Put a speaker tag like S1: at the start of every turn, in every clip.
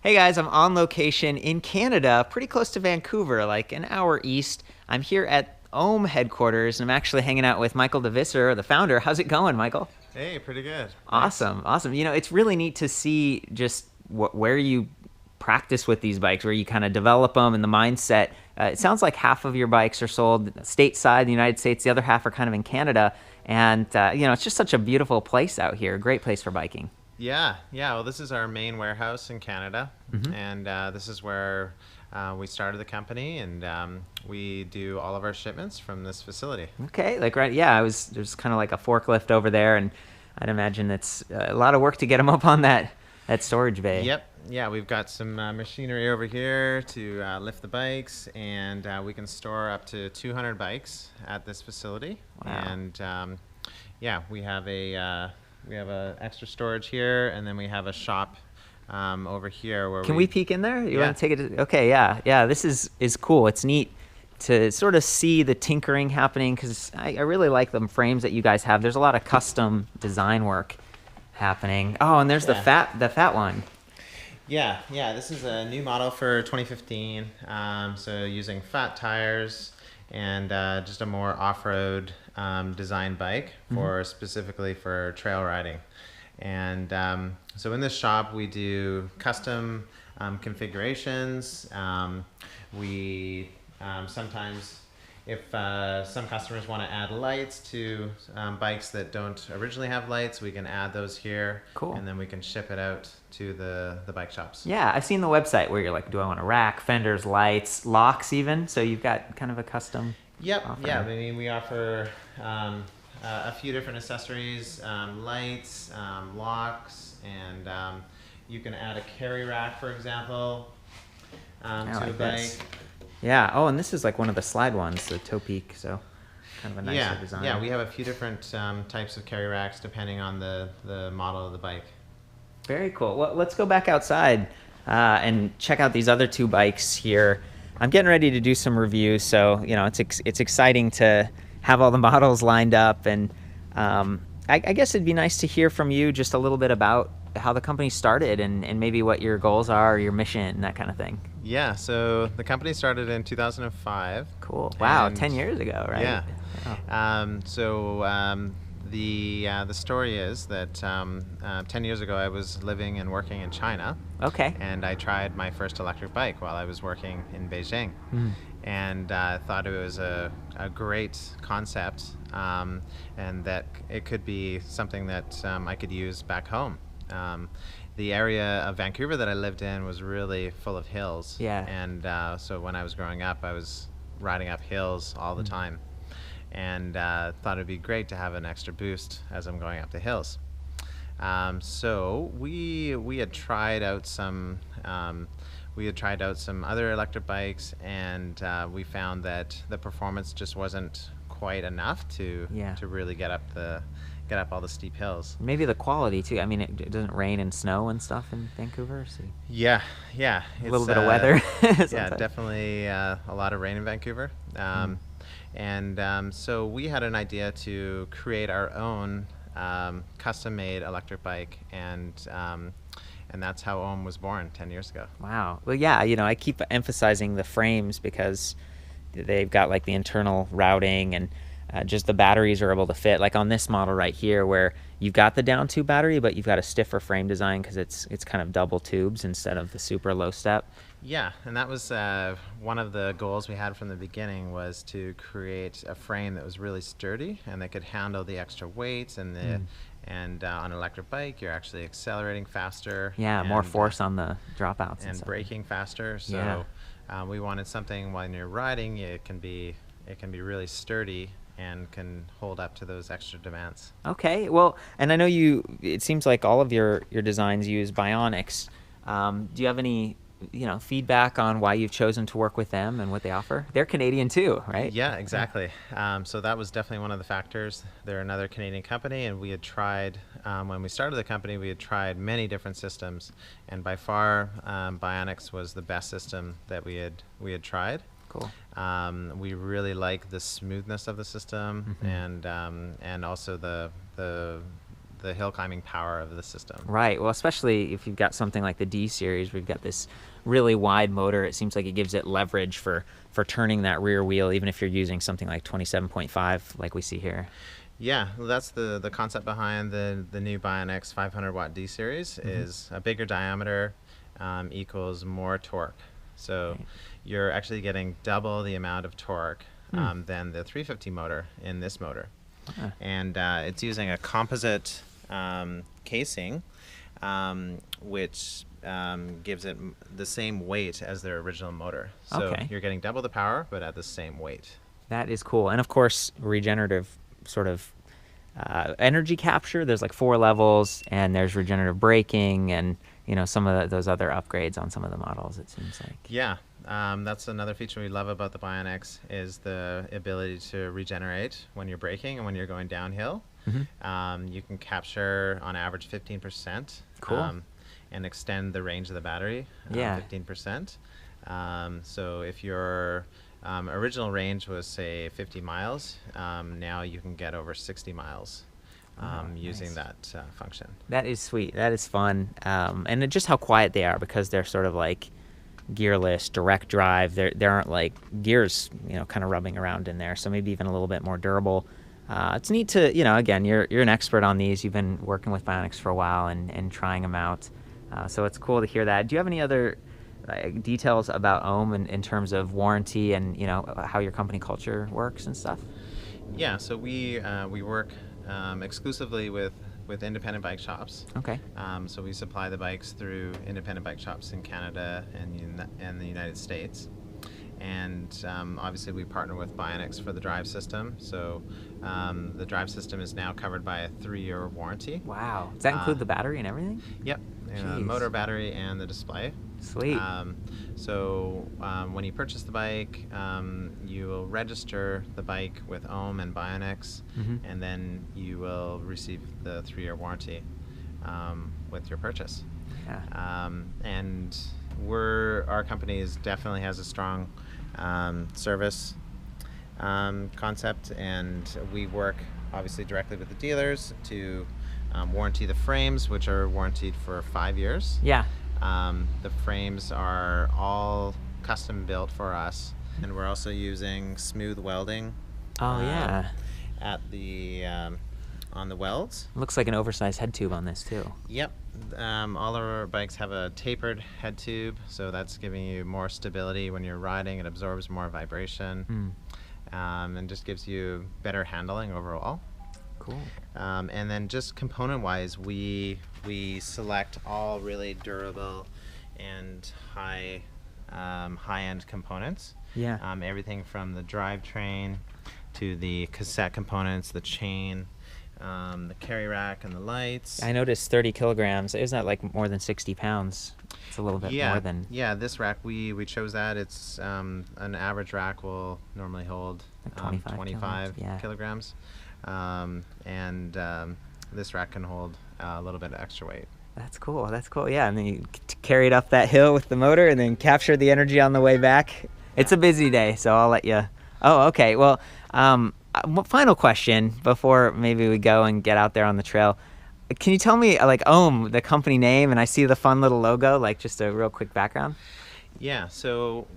S1: Hey guys, I'm on location in Canada, pretty close to Vancouver, like an hour east. I'm here at OHM headquarters, and I'm actually hanging out with Michael DeVisser, the founder. How's it going, Michael?
S2: Hey, pretty good. Thanks.
S1: Awesome, awesome. It's really neat to see just where you practice with these bikes, where you kind of develop them and the mindset. It sounds like half of your bikes are sold stateside, the United States. The other half are kind of in Canada, and it's just such a beautiful place out here. Great place for biking.
S2: Yeah. Well, this is our main warehouse in Canada,
S1: Hmm.
S2: and this is where we started the company, and we do all of our shipments from this facility.
S1: Okay, like right, yeah. There's kind of like a forklift over there, and I'd imagine it's a lot of work to get them up on that storage bay.
S2: Yep. Yeah, we've got some machinery over here to lift the bikes, and we can store up to 200 bikes at this facility.
S1: Wow.
S2: And yeah, we have a extra storage here, and then we have a shop over here where
S1: Can we peek in there? You
S2: Yeah.
S1: want to take it? Okay, yeah. This is cool. It's neat to sort of see the tinkering happening because I really like the frames that you guys have. There's a lot of custom design work happening. Oh, and there's
S2: Yeah.
S1: the fat one.
S2: Yeah. This is a new model for 2015. So using fat tires and just a more off-road design bike for specifically for trail riding. And so in this shop we do custom configurations. We sometimes, if some customers want to add lights to bikes that don't originally have lights, we can add those here.
S1: Cool.
S2: And then we can ship it out to the bike shops.
S1: Yeah, I've seen the website where you're like, do I want a rack, fenders, lights, locks even? So you've got kind of a custom
S2: Yep.
S1: offering.
S2: Yeah. I mean, we offer a few different accessories, lights, locks, and you can add a carry rack, for example,
S1: I
S2: to a
S1: like
S2: bike.
S1: this. Yeah. Oh, and this is like one of the slide ones, the toe peak. So kind of a nicer design.
S2: Yeah, we have a few different types of carry racks depending on the model of the bike.
S1: Very cool. Well, let's go back outside and check out these other two bikes here. I'm getting ready to do some reviews, so it's exciting to have all the models lined up, and I guess it'd be nice to hear from you just a little bit about how the company started and maybe what your goals are, your mission, that kind of thing.
S2: Yeah, so the company started in 2005.
S1: Cool. Wow,
S2: and
S1: 10 years ago, right?
S2: Yeah.
S1: Wow.
S2: The story is that 10 years ago I was living and working in China,
S1: Okay.
S2: and I tried my first electric bike while I was working in Beijing, and thought it was a great concept, and that it could be something that I could use back home. The area of Vancouver that I lived in was really full of hills,
S1: Yeah.
S2: and so when I was growing up, I was riding up hills all the time, and thought it'd be great to have an extra boost as I'm going up the hills. So we had tried out some other electric bikes, and we found that the performance just wasn't quite enough to
S1: Yeah.
S2: really get up all the steep hills.
S1: Maybe the quality, too. I mean, it doesn't rain and snow and stuff in Vancouver, so
S2: Yeah.
S1: a little bit of weather.
S2: Yeah,
S1: sometimes.
S2: definitely a lot of rain in Vancouver. And so we had an idea to create our own custom-made electric bike, and that's how OHM was born 10 years ago.
S1: Wow. Well, yeah, I keep emphasizing the frames because they've got like the internal routing and just the batteries are able to fit. Like on this model right here where you've got the down tube battery, but you've got a stiffer frame design because it's kind of double tubes instead of the super low step.
S2: Yeah, and that was one of the goals we had from the beginning, was to create a frame that was really sturdy and that could handle the extra weight and on an electric bike you're actually accelerating faster.
S1: Yeah, more
S2: and,
S1: force on the dropouts
S2: and
S1: stuff.
S2: braking faster. So
S1: Yeah.
S2: we wanted something when you're riding it can be really sturdy and can hold up to those extra demands.
S1: Okay, well, and I know it seems like all of your designs use Bionics. Do you have any feedback on why you've chosen to work with them and what they offer? They're Canadian too, right?
S2: Yeah, exactly. So that was definitely one of the factors. They're another Canadian company, and we had tried, when we started the company, we had tried many different systems, and by far Bionics was the best system that we had tried.
S1: Cool.
S2: We really like the smoothness of the system, and also the the hill climbing power of the system.
S1: Right. Well, especially if you've got something like the D series, we've got this really wide motor. It seems like it gives it leverage for turning that rear wheel, even if you're using something like 27.5 like we see here.
S2: Yeah, well, that's the concept behind the new Bionx 500 watt D series. Is a bigger diameter equals more torque. So you're actually getting double the amount of torque than the 350 motor in this motor. And it's using a composite casing, which gives it the same weight as their original motor. So you're getting double the power, but at the same weight.
S1: That is cool. And of course, regenerative sort of energy capture. There's like 4 levels, and there's regenerative braking, and some of those other upgrades on some of the models, it seems like.
S2: Yeah. That's another feature we love about the Bionx is the ability to regenerate when you're braking and when you're going downhill. You can capture on average 15%.
S1: Cool.
S2: And extend the range of the battery 15%. So if your original range was, say, 50 miles, now you can get over 60 miles using that function.
S1: That is sweet. That is fun. And just how quiet they are, because they're sort of like gearless, direct drive. There aren't like gears, kind of rubbing around in there. So maybe even a little bit more durable. It's neat to, again, you're an expert on these. You've been working with Bionx for a while and trying them out. So it's cool to hear that. Do you have any other details about Ohm in terms of warranty and how your company culture works and stuff?
S2: Yeah, so we work exclusively with independent bike shops.
S1: Okay.
S2: So we supply the bikes through independent bike shops in Canada and the United States. And obviously we partner with Bionx for the drive system. So the drive system is now covered by a 3-year warranty.
S1: Wow. Does that include the battery and everything?
S2: Yep. Motor, battery, and the display.
S1: Sweet.
S2: So when you purchase the bike, you will register the bike with Ohm and Bionx, and then you will receive the 3-year warranty with your purchase.
S1: Yeah.
S2: And our company definitely has a strong service concept, and we work obviously directly with the dealers to warranty the frames, which are warranted for 5 years.
S1: Yeah.
S2: The frames are all custom built for us, and we're also using smooth welding.
S1: Oh yeah.
S2: At the on the welds.
S1: Looks like an oversized head tube on this too.
S2: Yep. All of our bikes have a tapered head tube, so that's giving you more stability when you're riding. It absorbs more vibration, and just gives you better handling overall.
S1: Cool.
S2: And then just component-wise, we select all really durable and high-end components.
S1: Yeah.
S2: Everything from the drivetrain to the cassette components, the chain, the carry rack, and the lights.
S1: I noticed 30 kilograms. Isn't that like more than 60 pounds? It's a little bit more than...
S2: Yeah, this rack, we chose that. It's an average rack will normally hold
S1: like
S2: 25
S1: yeah.
S2: kilograms. And this rack can hold a little bit of extra weight.
S1: That's cool. That's cool. Yeah, and then you carry it up that hill with the motor and then capture the energy on the way back. It's a busy day, so I'll let you... Oh, okay. Well, final question before maybe we go and get out there on the trail. Can you tell me, like, Ohm, the company name, and I see the fun little logo, like just a real quick background?
S2: Yeah, so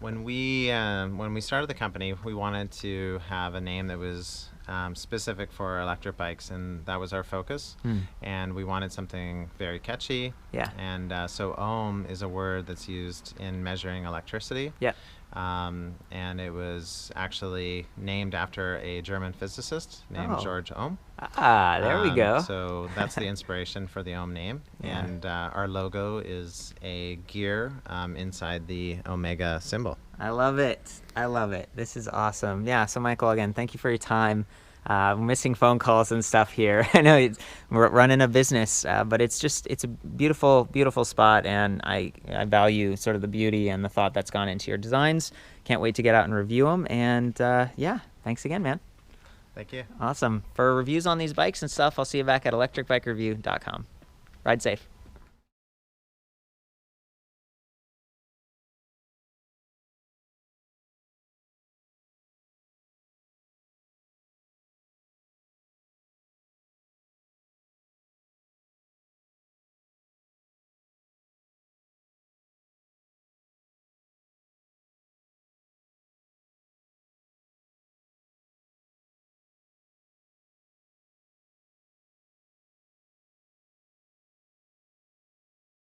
S2: when we started the company, we wanted to have a name that was specific for electric bikes, and that was our focus. And we wanted something very catchy.
S1: Yeah.
S2: And so Ohm is a word that's used in measuring electricity.
S1: Yeah.
S2: And it was actually named after a German physicist named George Ohm.
S1: Ah, there we go.
S2: So that's the inspiration for the Ohm name.
S1: Yeah.
S2: And our logo is a gear inside the Omega symbol.
S1: I love it. I love it. This is awesome. Yeah, so Michael, again, thank you for your time. We're missing phone calls and stuff here. I know we're running a business, but it's a beautiful, beautiful spot, and I value sort of the beauty and the thought that's gone into your designs. Can't wait to get out and review them, and yeah, thanks again, man.
S2: Thank you.
S1: Awesome. For reviews on these bikes and stuff, I'll see you back at ElectricBikeReview.com. Ride safe.